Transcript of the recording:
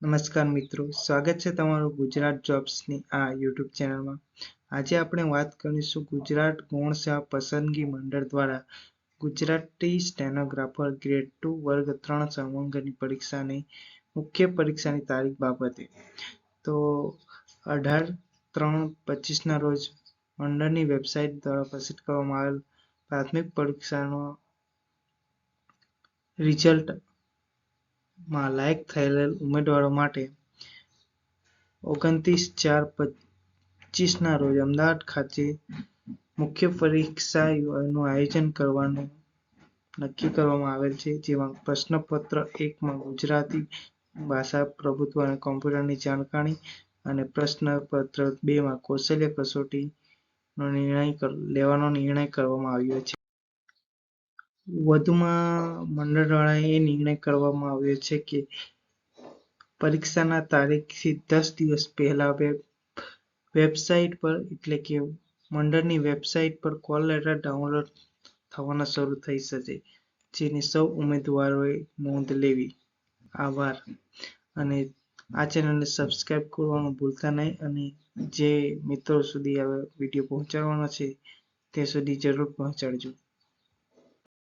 નમસ્કાર મિત્રો, સ્વાગત છે તમારું ગુજરાત જોબ્સની આ યુટ્યુબ ચેનલમાં. આજે આપણે વાત કરીશું ગુજરાત ગૌણ સેવા પસંદગી મંડળ દ્વારા ગુજરાતી સ્ટેનોગ્રાફર ગ્રેડ 2 વર્ગ 3 સંવંગની પરીક્ષાની મુખ્ય પરીક્ષાની તારીખ બાબતે. તો 18/3/25 ના રોજ મંડળની વેબસાઇટ દ્વારા પ્રસિદ્ધ કરવામાં આવેલ પ્રાથમિક પરીક્ષાનો રિઝલ્ટ માં લાયક થયેલ ઉમેદવારો માટે 29/4/25 ના રોજ અમદાવાદ ખાતે મુખ્ય પરીક્ષાનું આયોજન કરવાનું નક્કી કરવામાં આવેલ છે. જેમાં પ્રશ્નપત્ર 1 માં ગુજરાતી ભાષા પ્રભુત્વ અને કોમ્પ્યુટરની જાણકારી અને પ્રશ્નપત્ર 2 માં કૌશલ્ય કસોટીનો લેવાનો નિર્ણય કરવામાં આવ્યો છે. વધુમાં મંડળ દ્વારા એ નિર્ણય કરવામાં આવ્યો છે કે પરીક્ષાના તારીખથી 10 દિવસ પહેલા વેબસાઇટ પર એટલે કે મંડળની વેબસાઇટ પર કોલ લેટર ડાઉનલોડ થવાના શરૂ થઈ જશે, જેની સૌ ઉમેદવારોએ નોંધ લેવી. આભાર. અને આ ચેનલને સબસ્ક્રાઇબ કરવાનું ભૂલતા નહીં અને જે મિત્રો સુધી આ વિડીયો પહોંચાડવાનો છે તે સુધી જરૂર પહોંચાડજો.